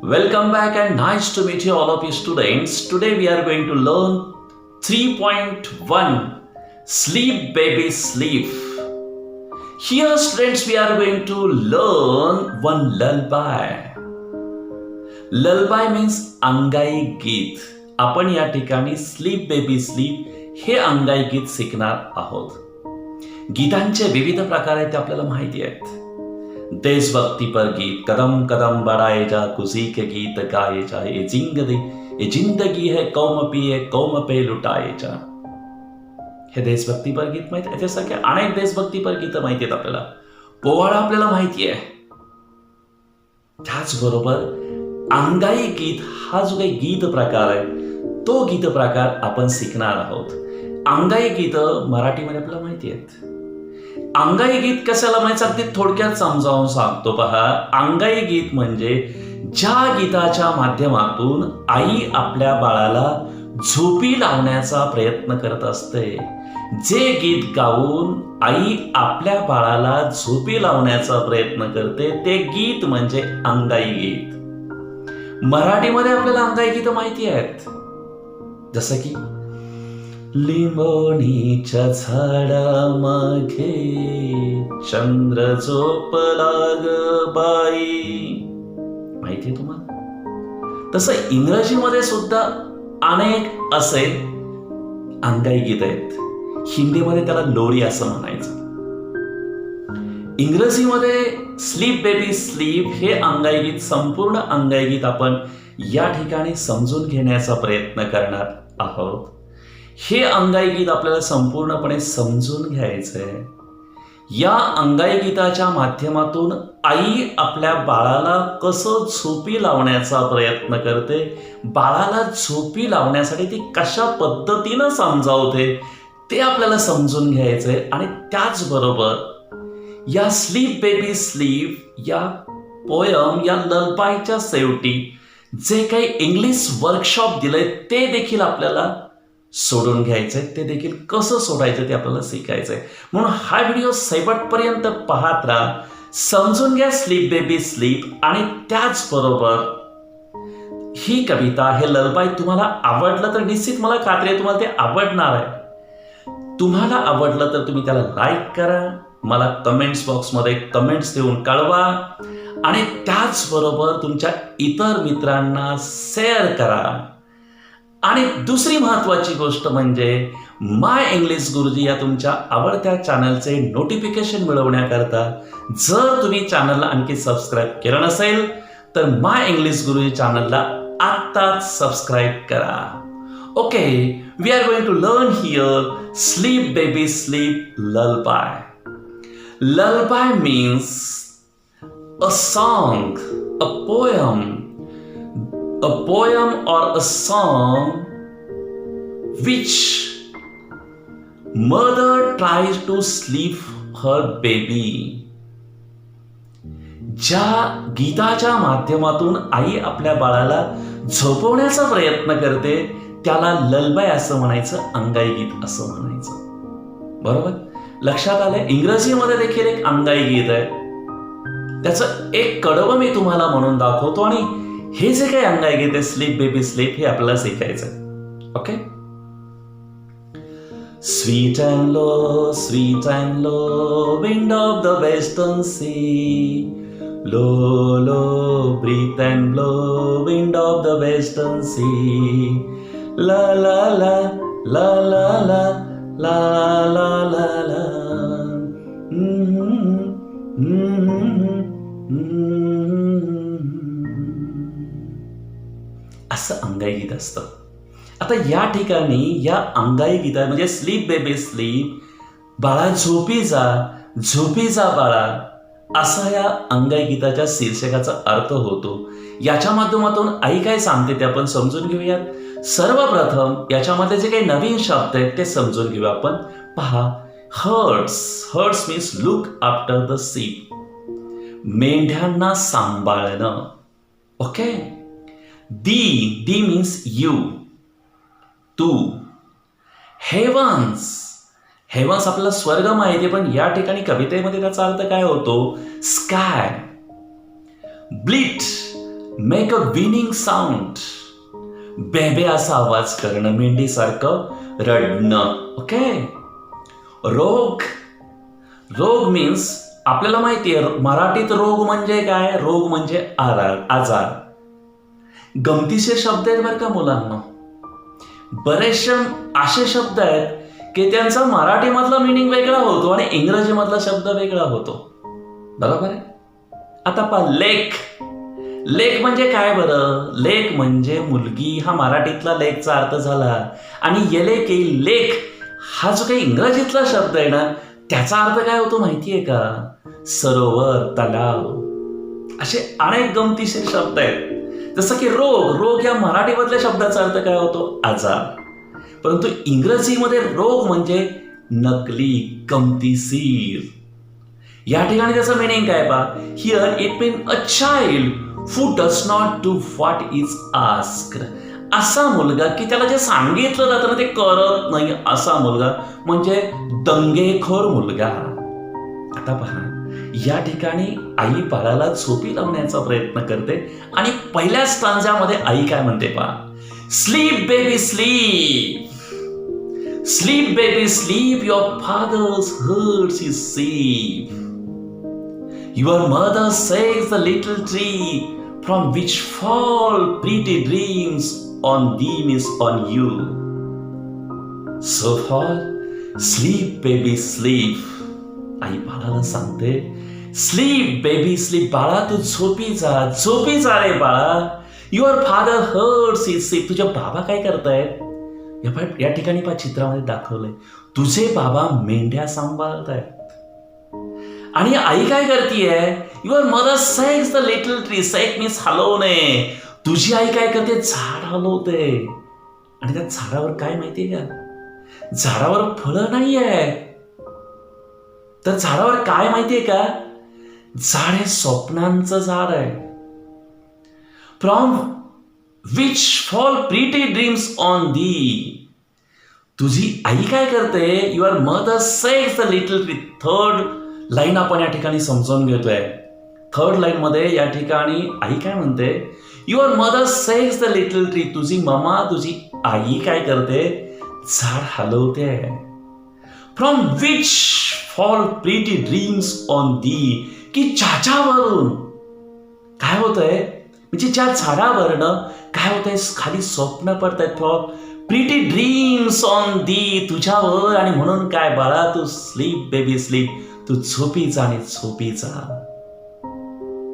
Welcome back and nice to meet you all of you students. Today we are going to learn 3.1 Sleep Baby Sleep. Here students we are going to learn one lullaby. Lullaby means अंगाई गीत. आपण या ठिकाणी sleep baby sleep हे अंगाई गीत शिकणार आहोत. गीतांचे विविध प्रकार आहेत ते आपल्याला माहिती आहेत. देशभक्ति पर गीत, कदम कदम बढ़ाए जा, खुशी के गीत गाए जा, ये जिंदगी है कौम पे लुटाए जा. हे देशभक्ती पर गीत माहिती आहे. त्याच्यासारखे अनेक देशभक्ती पर गीत माहिती आहेत आपल्याला. पोवाडा आपल्याला माहिती आहे. त्याचबरोबर अंगाई गीत हा जो काही गीत प्रकार आहे तो गीत प्रकार आपण शिकणार आहोत. अंगाई गीत मराठीमध्ये आपल्याला माहिती आहेत. अंगाई गीत कशाला माहिती अगदी थोडक्यात समजावून सांगतो पहा. अंगाई गीत म्हणजे ज्या गीताच्या माध्यमातून आई आपल्या बाळाला झोपी लावण्याचा प्रयत्न करत असते. जे गीत गाऊन आई आपल्या बाळाला झोपी लावण्याचा प्रयत्न करते ते गीत म्हणजे अंगाई गीत. मराठीमध्ये आपल्याला अंगाई गीत माहिती आहेत. जसं की लिंबोणीच्या झाडामागे चंद्र झोपला ग बाई, माहितीये तुम्हाला. तसं इंग्रजीमध्ये सुद्धा अनेक असे अंगाई गीत आहेत. हिंदीमध्ये त्याला लोरी असं म्हणायचं. इंग्रजीमध्ये स्लीप बेबी स्लीप हे अंगाई गीत, संपूर्ण अंगाई गीत आपण या ठिकाणी समजून घेण्याचा प्रयत्न करणार आहोत. हे अंगाई गीत आपल्याला संपूर्णपणे समजून घ्यायचंय. या अंगाई गीताच्या माध्यमातून आई आपल्या बाळाला कसं झोपी लावण्याचा प्रयत्न करते, बाळाला झोपी लावण्यासाठी ती कशा पद्धतीनं समजावते ते आपल्याला समजून घ्यायचंय. आणि त्याचबरोबर या स्लीप बेबी स्लीप या पोयम या ललबाईच्या शेवटी जे काही इंग्लिश वर्कशॉप दिलंय ते देखील आपल्याला सोडून घ्यायचंय. ते देखील कसं सोडायचं ते आपल्याला शिकायचंय. म्हणून हा व्हिडिओ शेवटपर्यंत पाहत राहा, समजून घ्या स्लीप बेबी स्लीप. आणि त्याचबरोबर ही कविता, हे ललबाई तुम्हाला आवडलं तर निश्चित मला खात्री आहे तुम्हाला ते आवडणार आहे. तुम्हाला आवडलं तर तुम्ही त्याला लाईक करा, मला कमेंट्स बॉक्समध्ये कमेंट्स देऊन कळवा. आणि त्याचबरोबर तुमच्या इतर मित्रांना शेअर करा. आणि दुसरी महत्वाची गोष्ट म्हणजे माय इंग्लिश गुरुजी या तुमच्या आवडत्या चॅनलचे नोटिफिकेशन मिळवण्याकरता जर तुम्ही चॅनलला आणखी सबस्क्राईब केलं नसेल तर माय इंग्लिश गुरुजी चॅनलला आत्ताच सबस्क्राईब करा. Okay, we are going to learn here sleep baby sleep lullaby. Lullaby means a song, a poem or a song which mother tries to sleep her baby. ज्या गीताच्या माध्यमातून आई आपल्या बाळाला झोपवण्याचा प्रयत्न करते त्याला ललबाई असं म्हणायचं, अंगाई गीत असं म्हणायचं. बरोबर लक्षात आलंय. इंग्रजीमध्ये देखील एक अंगाई गीत आहे. त्याचं एक कडवं मी तुम्हाला म्हणून दाखवतो आणि हे जे काही अंगाई गीत आहे स्लीप बेबी स्लीप हे आपल्याला शिकायचं आहे. Okay. Sweet and low wind of the western sea, low low breathe and blow wind of the western sea, la la la la la la la la la ला. असं अंगाई गीत असतं. आता या ठिकाणी या अंगाई गीता म्हणजे स्लीप बेबी स्लीप, बाळा झोपी जा बाळा, असा या अंगाई गीताच्या शीर्षकाचा अर्थ होतो. याच्या माध्यमातून आई काय सांगते ते आपण समजून घेऊयात. सर्वप्रथम याच्यामध्ये जे काही नवीन शब्द आहेत ते समजून घेऊया आपण. पहा, herds means look after the sheep, मेंढ्यांना सांभाळणं. ओके. दी मीन्स यू, तू. हेवन्स आपल्याला स्वर्ग माहिती आहे, पण या ठिकाणी कवितेमध्ये त्याचा अर्थ काय होतो? स्काय. ब्लिट मेक अ विनिंग साऊंड. बेबे असा आवाज करणं, मेंढीसारखं रडणं. ओके. रोग. रोग मीन्स आपल्याला माहिती आहे मराठीत रोग म्हणजे काय? रोग म्हणजे आजार. गमतीशीर शब्द आहेत बरं का मुलांना. बरेचसे असे शब्द आहेत की त्यांचा मराठीमधला मिनिंग वेगळा होतो आणि इंग्रजीमधला शब्द वेगळा होतो. बरोबर आहे. आता पहा, लेक. लेक म्हणजे काय बरं? लेक म्हणजे मुलगी. हा मराठीतला लेकचा अर्थ झाला. आणि लेक हा जो काही इंग्रजीतला शब्द आहे ना, त्याचा अर्थ काय होतो माहितीये का? सरोवर, तलाव. असे अनेक गमतीशीर शब्द आहेत. जसं की रोग या मराठीमधल्या शब्दाचा अर्थ काय होतो? आजार. परंतु इंग्रजीमध्ये रोग म्हणजे नकली, गमतीशीर. या ठिकाणी त्याचं मिनिंग काय पहा? Here it mean a child who does not do what is asked. असा मुलगा की त्याला जे सांगितलं जातं ना ते करत नाही, असा मुलगा म्हणजे दंगेखोर मुलगा. आता पहा, या ठिकाणी आई बाळाला झोपी लावण्याचा प्रयत्न करते आणि पहिल्या स्टांजामध्ये आई काय म्हणते पहा? Sleep baby sleep. Sleep baby sleep, your father's herds is safe. Your mother says the little tree from which fall pretty dreams on thee is on you. So fall, sleep baby sleep. आई बाळाला सांगते, sleep baby sleep. बाळा तू झोपी जा रे बाळा. Your father herds is safe. तुझे बाबा काय करतायत? या ठिकाणी पहा चित्रामध्ये दाखवलंय, तुझे बाबा मेंढ्या सांभाळतायत. आणि आई काय करतीये? Your mother shakes the little tree. Shake means हलवणे. तुझी आई काय करते? झाड हलवते. आणि त्या झाडावर काय माहितीये का? झाडावर फळं नाहीये. तर झाडावर काय माहितीये का? झाड हे स्वप्नांचं झाड आहे. From which fall pretty dreams on दी. तुझी आई काय करते? Your mother shakes the little tree. Third line आपण या ठिकाणी समजून घेतोय. थर्ड लाईन मध्ये या ठिकाणी आई काय म्हणते? Your mother shakes the little tree. तुझी तुझी आई काय करते? झाड हलवते. From which fall pretty dreams on दी. की ज्याच्यावरून काय होतंय? म्हणजे ज्या झाडावरनं काय होतंय? खाली स्वप्न पडतायत. For pretty dreams on the, तुझ्यावर. आणि म्हणून काय बाळा, तू स्लीप बेबी स्लीप. तू झोपी जा आणि झोपी जा.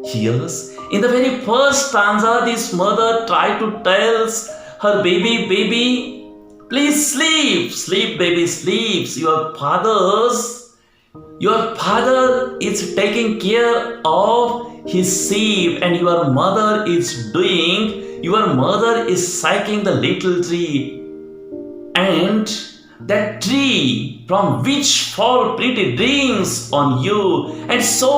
Yes, in the very first stanza, this mother tried to tell her baby, please sleep, sleep baby sleeps. Your father is taking care of his sheep, and your mother is shaking the little tree, and that tree from which fall pretty dreams on you, and so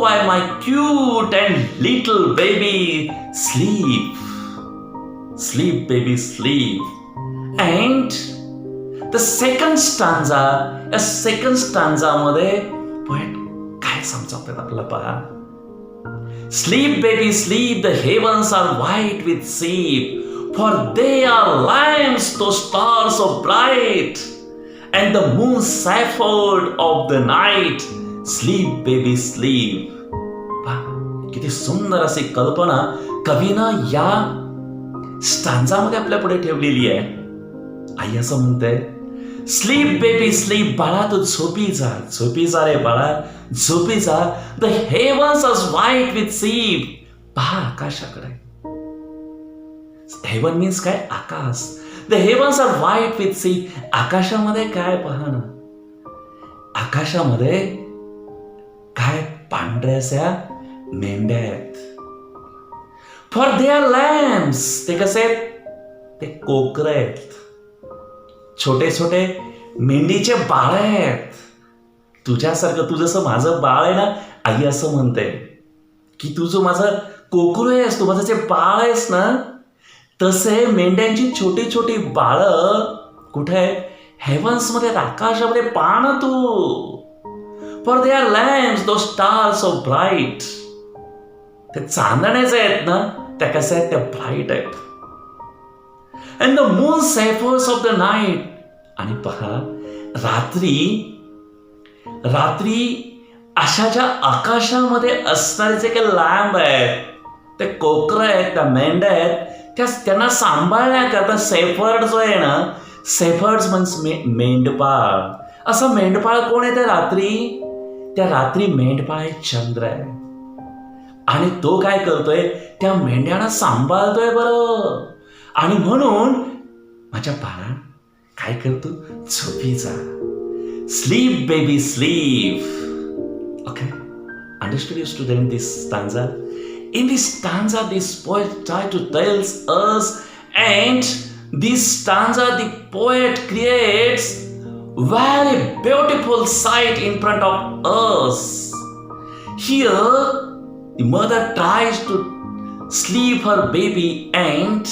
why my cute and little baby sleep baby sleep. And the second stanza मध्ये poet काय समजावतात आपल्याला पहा? Sleep baby sleep, the heavens are white with sheep, for they are lamps, those stars so bright, and the moon safford of the night. Sleep baby sleep. किती सुंदर अशी कल्पना कवीनं या स्टांजामध्ये आपल्या पुढे ठेवलेली आहे. आई असं म्हणते, स्लीप बेबी स्लीप. बाळा तू झोपी जा रे बाळा, झोपी जा. The heavens are white with sheep. पहा आकाशाकडे. हेवन मीन्स काय? आकाश. The heavens are white with sheep. आकाशामध्ये काय पहा ना? आकाशामध्ये काय? पांढऱ्याशा मेंढ्या आहेत. For they are lamps. ते कसे आहेत? ते कोकर आहेत. छोटे छोटे मेंढीचे बाळ आहेत. तुझ्यासारखं, तू जसं माझं बाळ आहे ना, आई असं म्हणते की तू जो माझं कोकरू आहेस, तू माझं जे बाळ आहेस ना, तसे मेंढ्यांची छोटी छोटी बाळ कुठे आहेत? हेवन्स मध्ये, आकाशामध्ये. पाहणं तू. For they are lamps, though stars so bright. त्या चांदण्याच्या आहेत ना, त्या कशा आहेत, त्या ब्राईट आहेत. And the moon shepherds of the night. आणि पहा, रात्री अशा ज्या आकाशामध्ये असणारे जे काही लॅम्ब आहेत, ते कोकरं आहेत, त्या मेंढ्या आहेत, त्यांना सांभाळण्याकरता सेफर्ड जो आहे ना, सेफर्ड्स मीन्स मेंढपाळ. असं मेंढपाळ कोण आहे त्या रात्री मेंढपाळ आहे चंद्र आहे. आणि तो काय करतोय, त्या मेंढ्यांना सांभाळतोय बरं. आणि म्हणून माझ्या बाळा काय करतो, झोपी जा. Sleep baby sleep. Okay, understood you student this stanza? In this stanza, this poet tried to tell us, and this stanza the poet creates very beautiful sight in front of us. Here, the mother tries to sleep her baby and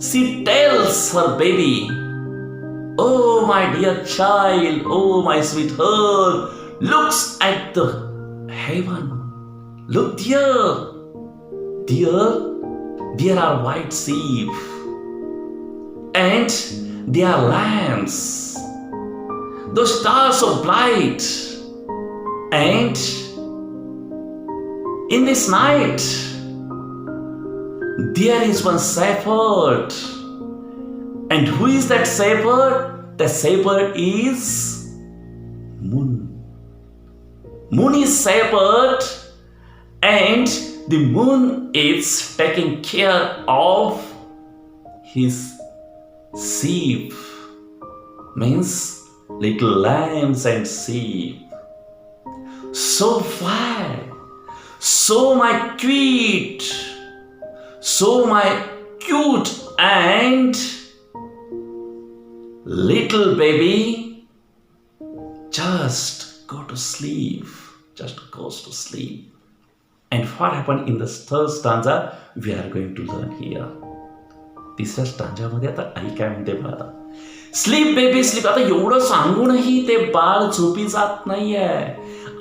she tells her baby, "Oh my dear child, oh my sweet heart, looks at the heaven. Look there are white sheep, and there are lambs. Those stars so bright, and in this night there is one shepherd. And who is that shepherd? The shepherd is moon. Moon is shepherd, and the moon is taking care of his sheep. Means little lambs and sheep. So fine, so my cute and little baby just goes to sleep. And what happened in the third stanza we are going to learn here. तिसऱ्या स्टांजामध्ये आता आई काय म्हणते बघा, sleep baby sleep. आता एवढं सांगूनही ते बाळ झोपी जात नाहीये.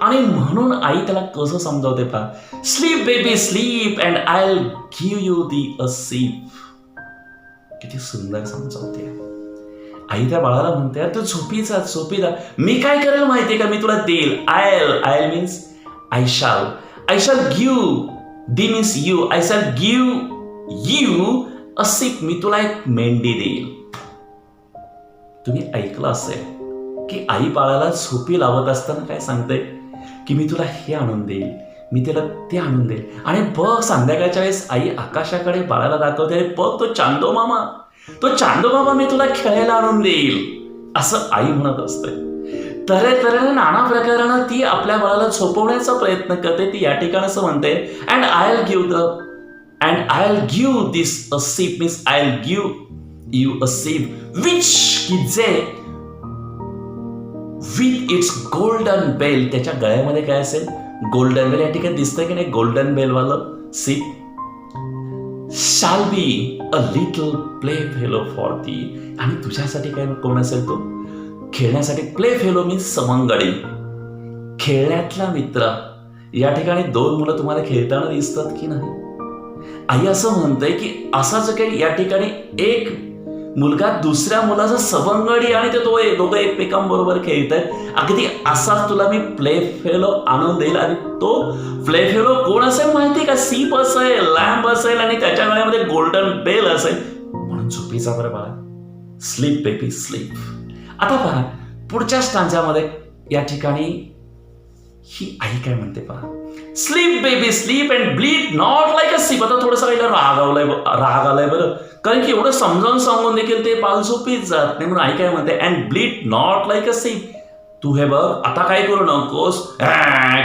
आणि म्हणून आई त्याला कसं समजावते पहा, sleep baby sleep and I will give you the a sheep. किती सुंदर समजावते आई त्या बाळाला. म्हणते तू झोपी जा. मी काय करेल माहितीये का, मी तुला देईल. आय मीन्स आय शाल give. The means you. I शाल गिव्ह यू अ सीप. मी तुला एक मेंढी देईल. तुम्ही ऐकलं असेल की आई बाळाला झोपी लावत असताना काय सांगते की मी तुला हे आणून देईल, मी त्याला ते आणून देईल. आणि बघ संध्याकाळच्या वेळेस आई आकाशाकडे बाळाला दाखवते, अरे बघ तो चांदो मामा मी तुला खेळायला आणून देईल, असं आई म्हणत असते. तऱ्हेतऱ्हेने नाना प्रकारानं ती आपल्या बाळाला झोपवण्याचा प्रयत्न करते. ती या ठिकाणी असं म्हणते, and I will give this a sheep. Means I will give you a sheep which की जे विथ इट्स गोल्डन बेल. त्याच्या गळ्यामध्ये काय असेल, गोल्डन बेल. या ठिकाणी दिसतंय की नाही गोल्डन बेल वालं सीप. Shall be a little play fellow for the. आणि तुझ्यासाठी काय कोण असेल तो खेळण्यासाठी. प्ले फेलो मीन्स सवंगडी, खेळण्यातला मित्र. या ठिकाणी दोन मुलं तुम्हाला खेळताना दिसतात की नाही. आई असं म्हणते की असा जो काही या ठिकाणी एक मुलगा दुसऱ्या मुलाचा सवंगडी आणि ते दोघं एकमेकांबरोबर खेळतायत. अगदी असाच तुला मी प्ले फेलो आणून देईल. आणि तो प्ले फेलो कोण असेल माहिती का, सीप असेल, लॅम्ब असेल आणि त्याच्या गळ्यामध्ये गोल्डन बेल असेल. म्हणून झोपीचा बरं बाळा, स्लीप बेबी स्लीप. आता पहा पुढच्या स्टांजामध्ये या ठिकाणी ही आई काय म्हणते पहा, sleep baby sleep and bleed not like a सीप. आता थोडंसं काही राग आलाय बरं, कारण की एवढं समजावून सांगून देखील ते बाळ झोपीत जात नाही. म्हणून आई काय म्हणते, and bleed not like a सीप. तू हे बघ आता काय करू नकोस, बॅ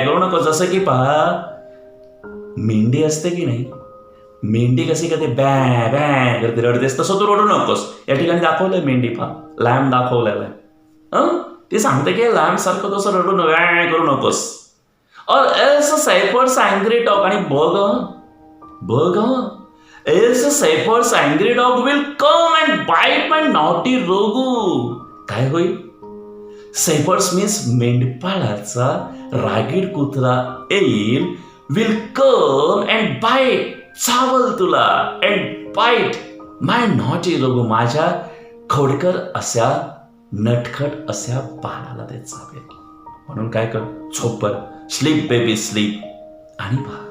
करू नकोस. जसं की पहा मेंढी असते की नाही, मेंढी कशी करते, बॅ बॅ करते, रडतेस. तसं तू रडू नकोस. या ठिकाणी दाखवलंय मेंढी पहा, लॅम्ब दाखवलेला आहे. ते सांगते की लॅम्ब सारखं तसं रडू करू नकोस. और एल्स शेपर्ड्स अँग्री डॉग. आणि बघ else shepherd's angry dog will come and bite my naughty rogue. काय होईल, सेपर्स मीन्स मेंढपाळाचा रागीट कुत्रा येईल, विल कम अँड बाईट, चावल तुला, अँड बाईट माय नॉटी रोगू, माझ्या खोडकर अशा नटखट अशा बाळाला ते चावेल. म्हणून काय कर, झोप बर, स्लीप बेबी स्लीप. आणि पहा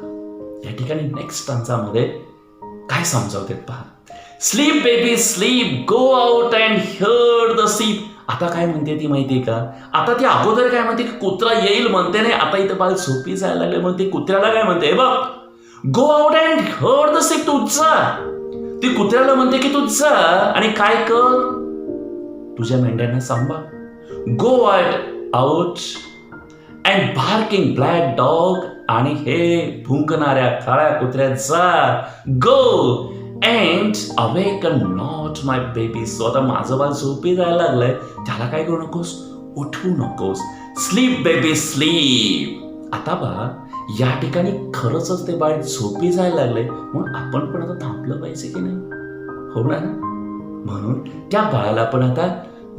या ठिकाणी नेक्स्ट स्टांजामध्ये काय समजावते पहा, sleep baby sleep, go out and here the ship. आता काय म्हणते ती माहितीये का, आता ती अगोदर काय म्हणते की कुत्रा येईल म्हणते नाही, आता इथं बाळ झोपी जायला लागले म्हणते, कुत्र्याला काय म्हणते बघ, गो out and here the ship, तू जा. ती कुत्र्याला म्हणते की तू जा आणि काय कर, तुझ्या मेंढ्यांना सांभाळ. Go out and barking black dog, आणि हे भुंकणाऱ्या काळ्या कुत्र्याचा, go and awaken not my baby. So आता माझं बाळ झोपी जायला लागलंय, त्याला काय करू नकोस, उठवू नकोस. Sleep baby sleep. आता बा या ठिकाणी खरंच ते बाळ झोपी जायला लागलंय, म्हणून आपण पण आता थांबलं पाहिजे की नाही, हो ना. म्हणून त्या बाळाला पण आता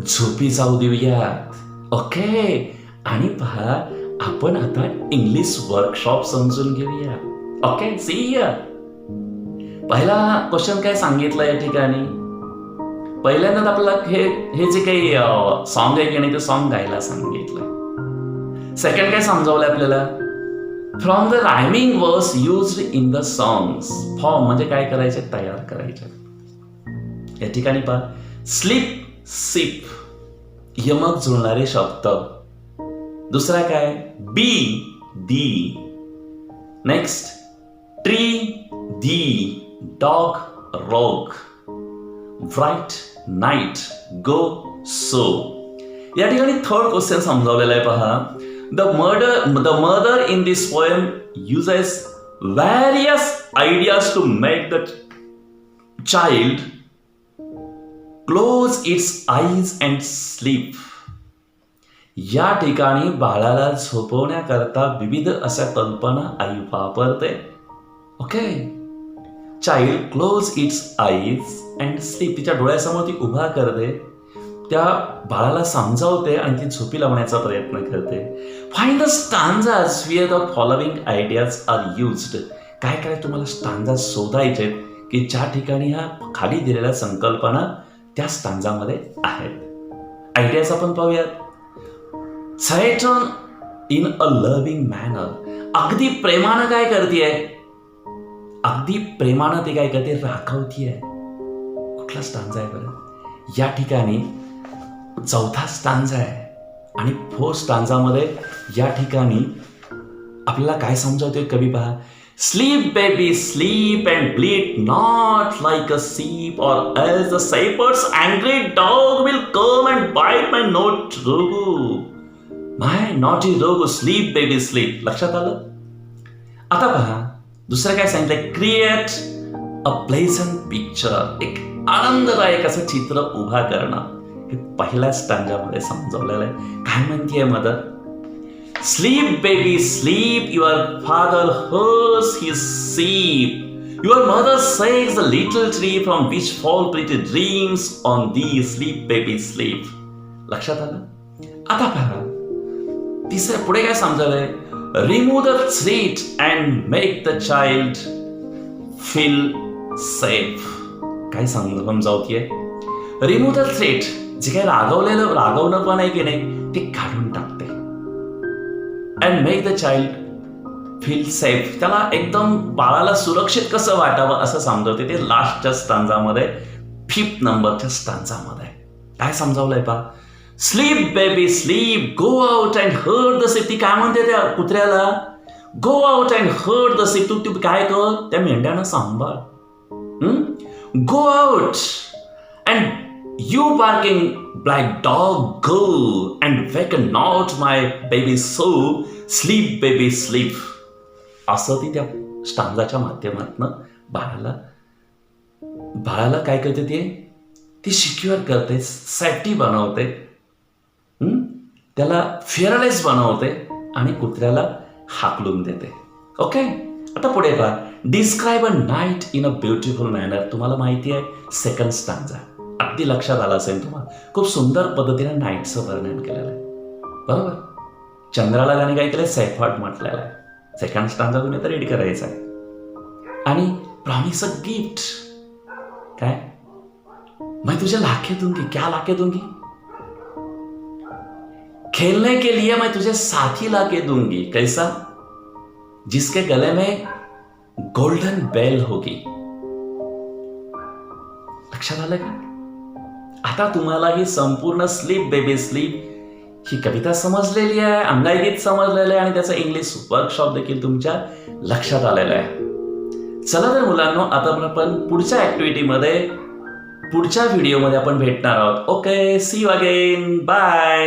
झोपी जाऊ देऊयात. ओके. आणि पहा आपण आता इंग्लिश वर्कशॉप समजून घेऊया. ओके, सी या. पहिला क्वेश्चन काय सांगितलं या ठिकाणी, पहिल्यांदा आपल्याला हे जे काही सॉन्ग आहे की नाही ते सॉन्ग गायला सांगितलं. सेकंड काय समजावलं आपल्याला, फ्रॉम द रायमिंग वर्स used in the songs. Form म्हणजे काय करायचे, तयार करायचे. या ठिकाणी पहा, स्लीप सिप, यमक जुळणारे शब्द. दुसरा काय, be thee. Next, tree thee, dog rogue, bright night, go so. या ठिकाणी थर्ड क्वेश्चन समजावलेला आहे पहा, the mother in this poem uses various ideas to make the child close its eyes and sleep. या ठिकाणी बाळाला झोपवण्याकरता विविध अशा कल्पना आई वापरते. Okay. Child close its eyes and sleep, तिच्या डोळ्यासमोर ती उभा करते, त्या बाळाला समजावते आणि ती झोपी लावण्याचा प्रयत्न करते. Find the stanzas where the following ideas are used. काय काय तुम्हाला स्टांजाज शोधायचे की ज्या ठिकाणी ह्या खाली दिलेल्या संकल्पना त्या स्टांजामध्ये आहेत. आयडियाज आपण पाहूयात. Saturn in a loving manner. अगदी प्रेमानं काय करतेय, अगदी प्रेमानं ते काय करते, राखवतीये. कुठला स्टांजा आहे बरं, या ठिकाणी चौथा स्टांजा आहे. आणि फोर्थ स्टांजामध्ये या ठिकाणी आपल्याला काय समजावतोय कवी पहा, sleep baby sleep and bleed not like a sheep or else the shepherd's angry dog will come and bite my naughty rogue. My naughty rogue, sleep baby sleep. लक्षात आलं. आता पहा दुसरं काय सांगितलंय, क्रिएट अ प्लेझंट पिक्चर, एक आनंददायक असं चित्र उभा करणं. हे पहिल्या स्टांजामध्ये समजवलेलं आहे. काय म्हणतीये mother, sleep baby sleep, your father herds his sheep, your mother says the little tree from which fall pretty dreams on thee, sleep baby sleep. लक्षात आलं. आता पहा तिसरं पुढे काय समजावलंय, remove the threat and make the child feel safe. काय समजावतीये, रिमूव्ह द थ्रेट, जे काही रागवणं पण आहे की नाही ते काढून टाकते. And make the child feel safe, त्याला एकदम बाळाला सुरक्षित कसं वाटावं असं समजावते. ते लास्टच्या स्टांजामध्ये, 5th नंबरच्या स्टांजामध्ये काय समजावलंय पहा, sleep baby sleep, go out and heard the ship. ती काय म्हणते त्या कुत्र्याला, गो out and heard the ship, तू काय कर, त्या मेंढ्यानं सांभाळ. Go out and you barking black dog, go and wake not my baby so, sleep baby sleep. असं ती त्या स्टांजाच्या माध्यमातून बाळाला काय करते, ती सिक्युअर करते, सेफ्टी बनवते, त्याला फिअरलेस बनवते आणि कुत्र्याला हाकलून देते. ओके. आता पुढे पहा, describe a night in a beautiful manner. तुम्हाला माहिती आहे सेकंड स्टांजा, अगदी लक्षात आला असेल तुम्हाला, खूप सुंदर पद्धतीने नाईटचं वर्णन केलेलं आहे. बरोबर. चंद्राला त्याने काय केलं, सैफर्ट म्हटलेलं आहे. सेकंड स्टांजा तुम्ही तर रीड करायचा आहे. आणि प्रॉमिस अ गिफ्ट. काय, मैं तुझे लाके दूंगी. क्या लाके दूंगी? खेलने के लिए मैं तुझे साथी लाके दूंगी. कैसा? जिसके गले में गोल्डन बेल होगी. लक्षात आलं का? आता तुम्हाला ही संपूर्ण स्लीप बेबी स्लीप ही कविता समजलेली आहे, अंगाईगीत समजलेलं आहे आणि त्याचं इंग्लिश वर्कशॉप देखील तुमच्या लक्षात आलेलं आहे. चला तर मुलांनो, आता आपण पुढच्या ऍक्टिव्हिटीमध्ये पुढच्या व्हिडिओमध्ये आपण भेटणार आहोत. Okay, see you again, bye.